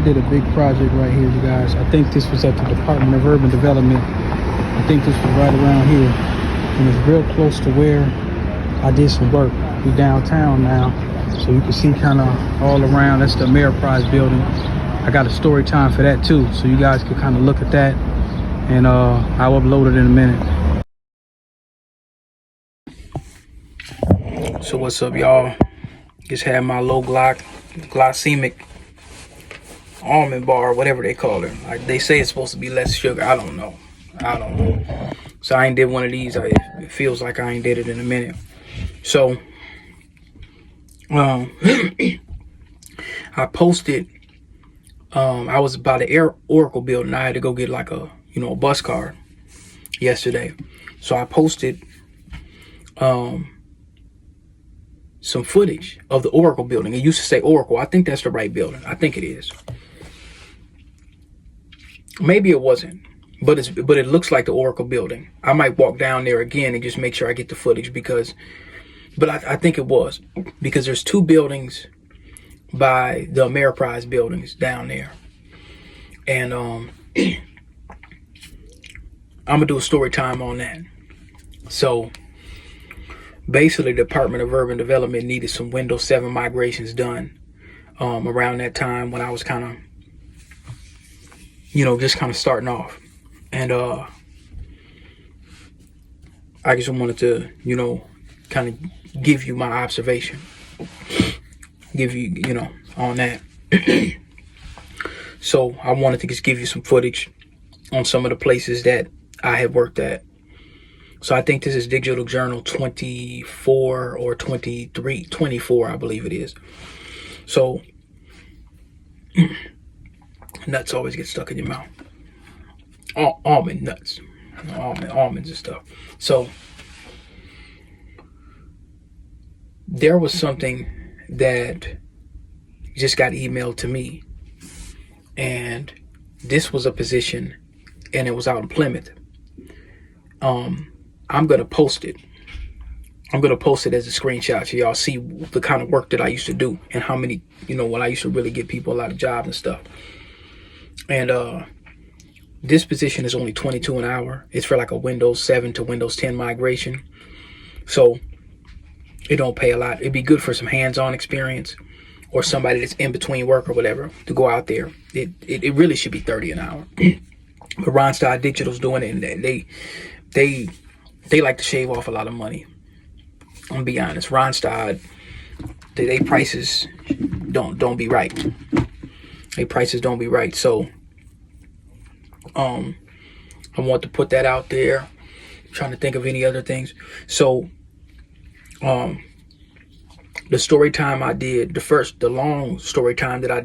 did a big project right here, you guys. I think this was at the Department of Urban Development. I think this was right around here. And it's real close to where I did some work. We downtown now. So you can see kind of all around. That's the Ameriprise building. I got a story time for that too. So you guys can kind of look at that. And I'll upload it in a minute. So what's up, y'all? Just had my low glycemic almond bar, whatever they call it. Like they say it's supposed to be less sugar. I don't know. So I ain't did one of these. It feels like I ain't did it in a minute. So I posted. I was by the Oracle building. I had to go get like a bus card yesterday. So I posted some footage of the Oracle building. It used to say Oracle. I think that's the right building. I think it is. Maybe it wasn't, but it looks like the Oracle building. I might walk down there again and just make sure I get the footage but I think it was, because there's two buildings by the Ameriprise buildings down there. And I'm gonna do a story time on that. So basically, the Department of Urban Development needed some Windows 7 migrations done around that time when I was kind of, just kind of starting off. And I just wanted to, kind of give you my observation. Give you, on that. So I wanted to just give you some footage on some of the places that I had worked at. So I think this is Digital Journal 24 or 23, 24, I believe it is. So nuts always get stuck in your mouth. Almond nuts, almonds and stuff. So there was something that just got emailed to me, and this was a position, and it was out in Plymouth. I'm going to post it. I'm going to post it as a screenshot so y'all see the kind of work that I used to do and how many, when I used to really get people a lot of jobs and stuff. And this position is only $22 an hour. It's for like a Windows 7 to Windows 10 migration. So it don't pay a lot. It'd be good for some hands-on experience or somebody that's in between work or whatever to go out there. It really should be $30 an hour. But Randstad Digital's doing it, and they like to shave off a lot of money. I'm gonna be honest. Randstad, they prices don't be right. They prices don't be right. So I want to put that out there. I'm trying to think of any other things. So the story time I did, the long story time that I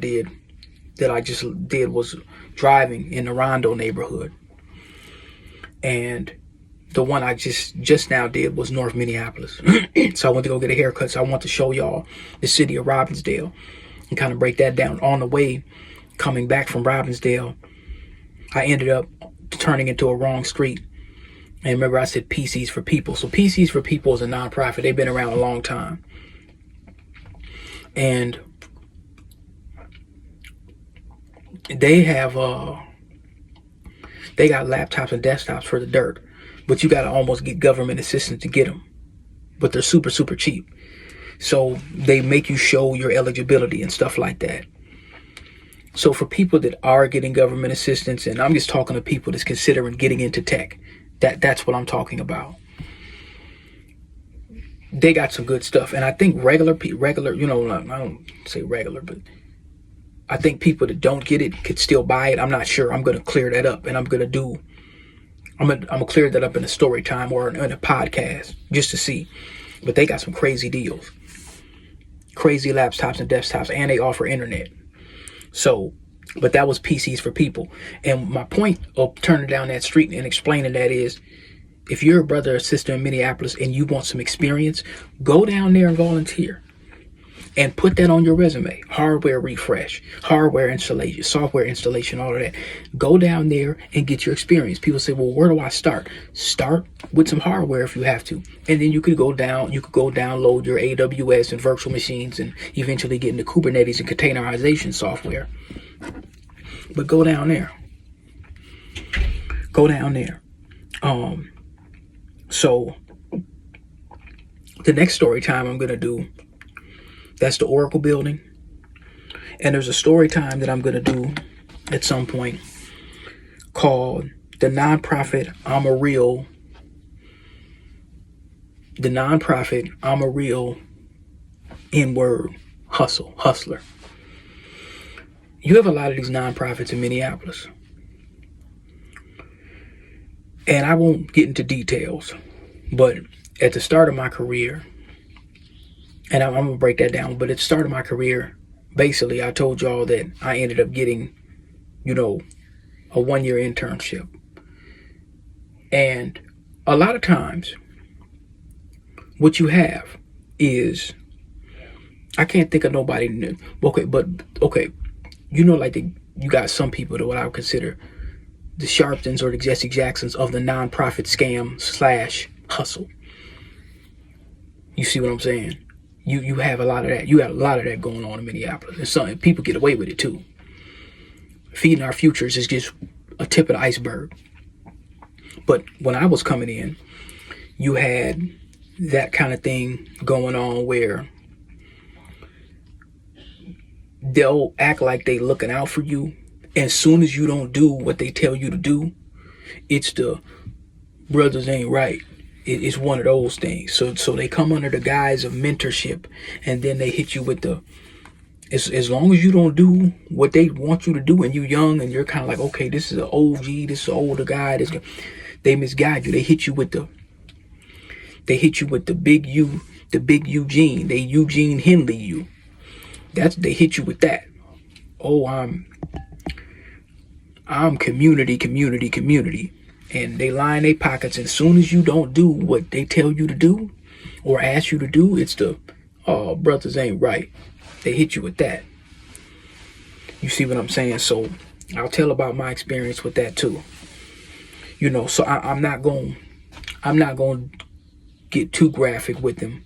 just did was driving in the Rondo neighborhood. And the one I just now did was North Minneapolis. So I went to go get a haircut. So I want to show y'all the city of Robbinsdale and kind of break that down. On the way, coming back from Robbinsdale, I ended up turning into a wrong street. And remember, I said PCs for People. So PCs for People is a nonprofit. They've been around a long time. And they have they got laptops and desktops for the dirt, but you got to almost get government assistance to get them, but they're super cheap. So they make you show your eligibility and stuff like that. So for people that are getting government assistance, and I'm just talking to people that's considering getting into tech, that's what I'm talking about. They got some good stuff. And I think regular, I don't say regular, but I think people that don't get it could still buy it. I'm not sure. I'm going to clear that up, and I'm going to clear that up in a story time or in a podcast just to see. But they got some crazy deals, crazy laptops and desktops, and they offer internet. So, but that was PCs for People. And my point of turning down that street and explaining that is, if you're a brother or sister in Minneapolis and you want some experience, go down there and volunteer. And put that on your resume. Hardware refresh, hardware installation, software installation, all of that. Go down there and get your experience. People say, well, where do I start? Start with some hardware if you have to. And then you could go download your AWS and virtual machines and eventually get into Kubernetes and containerization software. But go down there. Go down there. So the next story time I'm gonna do, that's the Oracle building. And there's a story time that I'm gonna do at some point called the nonprofit I'm a real N-word hustler. You have a lot of these nonprofits in Minneapolis. And I won't get into details, but at the start of my career, and I'm going to break that down, but at the start of my career, basically I told y'all that I ended up getting, a 1-year internship. And a lot of times, what you have is, I can't think of nobody new. Okay, like you got some people that what I would consider the Sharptons or the Jesse Jacksons of the nonprofit scam / hustle. You see what I'm saying? You have a lot of that. You got a lot of that going on in Minneapolis. And some people get away with it too. Feeding our futures is just a tip of the iceberg. But when I was coming in, you had that kind of thing going on where they'll act like they looking out for you. And as soon as you don't do what they tell you to do, it's the brothers ain't right. It's one of those things. So they come under the guise of mentorship, and then they hit you with the, as long as you don't do what they want you to do, and you're young, and you're kind of like, okay, this is an OG, this is an older guy. They misguide you. They hit you with the big Eugene. They Eugene Henley you. They hit you with that. Oh, I'm community. And they line their pockets. And as soon as you don't do what they tell you to do or ask you to do, it's the, oh, brothers ain't right. They hit you with that. You see what I'm saying? So I'll tell about my experience with that too. So I'm not going to get too graphic with them,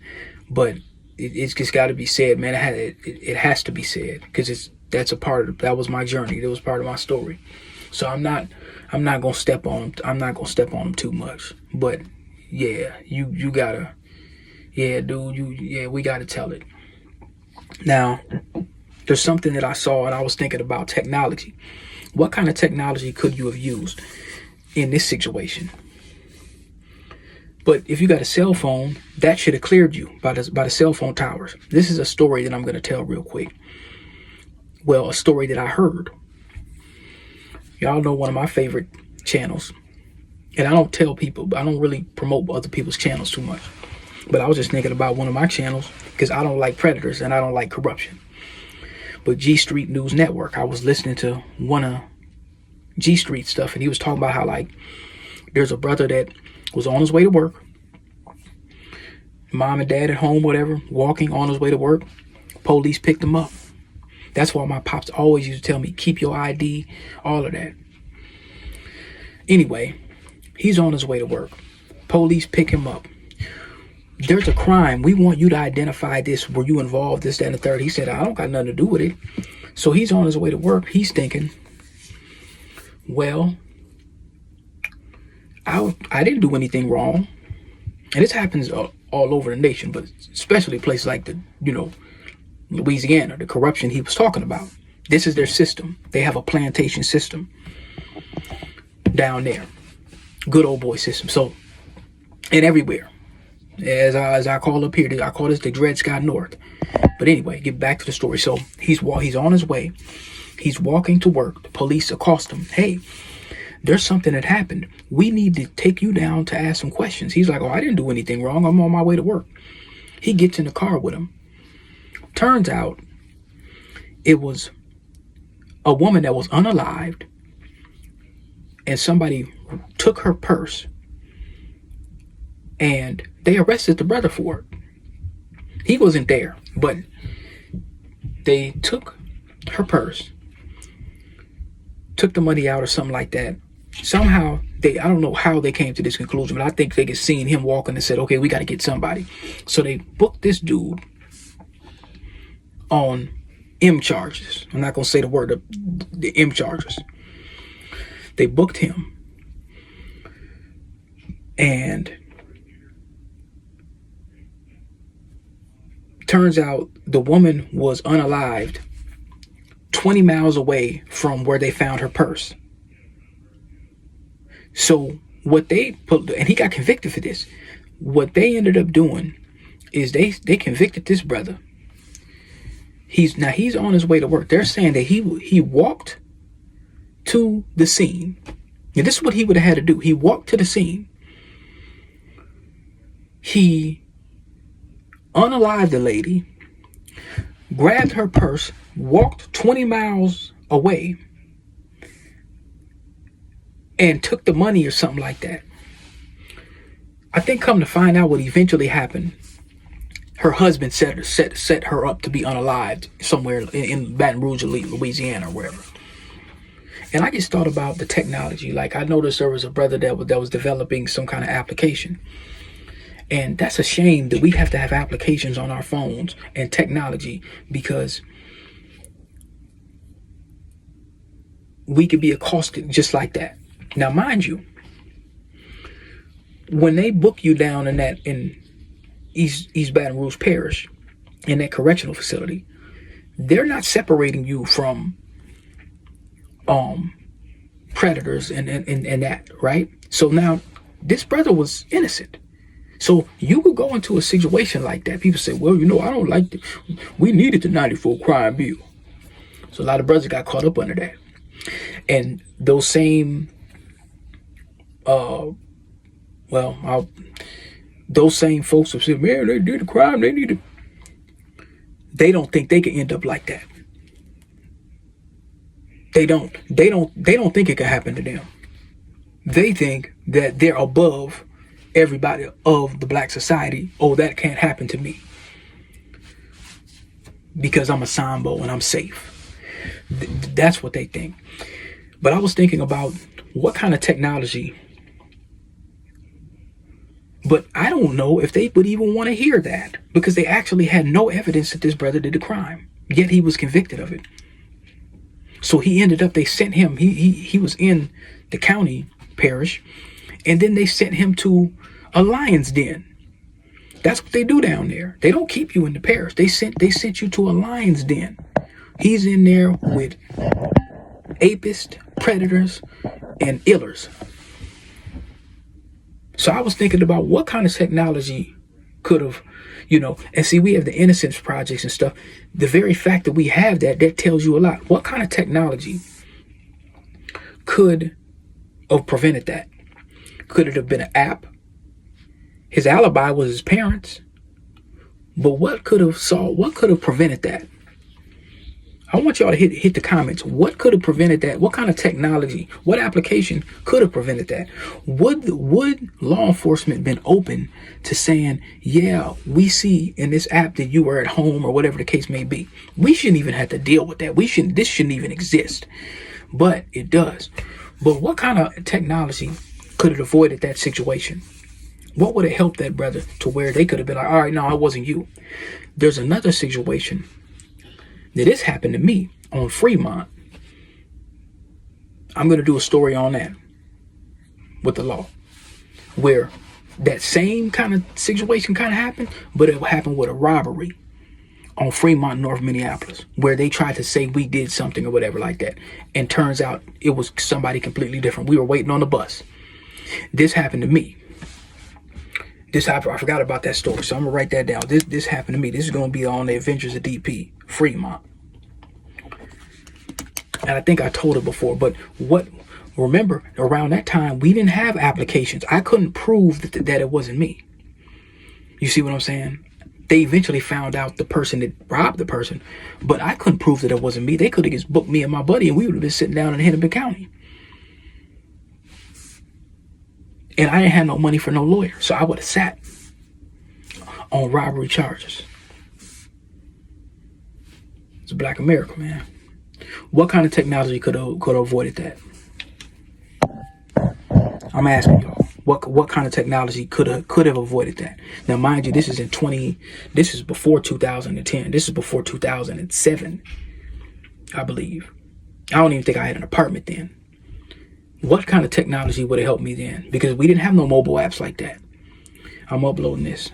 but it's just got to be said, man. It has to be said, because that was my journey. That was part of my story. So I'm not gonna step on them. I'm not gonna step on them too much. But yeah, you gotta, yeah, dude, we gotta tell it. Now, there's something that I saw, and I was thinking about technology. What kind of technology could you have used in this situation? But if you got a cell phone, that should have cleared you by the cell phone towers. This is a story that I'm gonna tell real quick. Well, a story that I heard. Y'all know one of my favorite channels. And I don't tell people, I don't really promote other people's channels too much. But I was just thinking about one of my channels, because I don't like predators and I don't like corruption. But G Street News Network, I was listening to one of G Street stuff, and he was talking about how, like, there's a brother that was on his way to work. Mom and dad at home, whatever, walking on his way to work. Police picked him up. That's why my pops always used to tell me, keep your ID, all of that. Anyway, he's on his way to work. Police pick him up. There's a crime. We want you to identify this. Were you involved? This, that, and the third. He said, I don't got nothing to do with it. So he's on his way to work. He's thinking, well, I didn't do anything wrong. And this happens all over the nation, but especially places like Louisiana, the corruption he was talking about. This is their system. They have a plantation system down there. Good old boy system. So, and everywhere. As I call up here, I call this the Dred Scott North. But anyway, get back to the story. So he's on his way. He's walking to work. The police accost him. Hey, there's something that happened. We need to take you down to ask some questions. He's like, oh, I didn't do anything wrong. I'm on my way to work. He gets in the car with him. Turns out it was a woman that was unalived, and somebody took her purse, and they arrested the brother for it. He wasn't there, but they took her purse, took the money out or something like that. Somehow, I don't know how they came to this conclusion, but I think they could seen him walking and said, okay, we got to get somebody. So they booked this dude on M charges. I'm not going to say the word, the M charges. They booked him. And turns out the woman was unalived 20 miles away from where they found her purse. So what they put, and he got convicted for this. What they ended up doing is they convicted this brother. He's on his way to work. They're saying that he walked to the scene. And this is what he would have had to do. He walked to the scene. He unalived the lady, grabbed her purse, walked 20 miles away, and took the money or something like that. I think come to find out what eventually happened, her husband set her up to be unalived somewhere in Baton Rouge, Louisiana, or wherever. And I just thought about the technology. Like, I noticed there was a brother that was developing some kind of application. And that's a shame that we have to have applications on our phones and technology, because we could be accosted just like that. Now, mind you, when they book you down in East Baton Rouge Parish, in that correctional facility, they're not separating you from predators and that, right? So now this brother was innocent. So you could go into a situation like that. People say, well, I don't like it. We needed the 94 crime bill. So a lot of brothers got caught up under that. And those same, those same folks have said, man, they did the crime, they need it. They don't think they can end up like that. They don't think it can happen to them. They think that they're above everybody of the black society. Oh, that can't happen to me because I'm a Sambo and I'm safe. That's what they think. But I was thinking about what kind of technology, but I don't know if they would even want to hear that, because they actually had no evidence that this brother did the crime, yet he was convicted of it. So he ended up, they sent him, he was in the county parish, and then they sent him to a lion's den. That's what they do down there. They don't keep you in the parish. They sent you to a lion's den. He's in there with apists, predators, and illers. So I was thinking about what kind of technology could have, and see, we have the Innocence Projects and stuff. The very fact that we have that tells you a lot. What kind of technology could have prevented that? Could it have been an app? His alibi was his parents. But what could have prevented that? I want y'all to hit the comments. What could have prevented that? What kind of technology, what application could have prevented that? Would law enforcement been open to saying, yeah, we see in this app that you were at home, or whatever the case may be? We shouldn't even have to deal with that. This shouldn't even exist. But it does. But what kind of technology could have avoided that situation? What would have helped that brother to where they could have been like, all right, no, it wasn't you. There's another situation that this happened to me on Fremont. I'm going to do a story on that with the law, where that same kind of situation kind of happened, but it happened with a robbery on Fremont, North Minneapolis, where they tried to say we did something or whatever like that. And turns out it was somebody completely different. We were waiting on the bus. This happened to me. I forgot about that story, so I'm going to write that down. This happened to me. This is going to be on the Adventures of DP, Fremont. And I think I told it before, but remember, around that time, we didn't have applications. I couldn't prove that it wasn't me. You see what I'm saying? They eventually found out the person that robbed the person, but I couldn't prove that it wasn't me. They could have just booked me and my buddy, and we would have been sitting down in Hennepin County. And I didn't have no money for no lawyer, so I would have sat on robbery charges. It's Black America, man. What kind of technology could have avoided that? I'm asking y'all. What kind of technology could have avoided that? Now, mind you, this is before 2010. This is before 2007. I believe. I don't even think I had an apartment then. What kind of technology would have helped me then? Because we didn't have no mobile apps like that. I'm uploading this.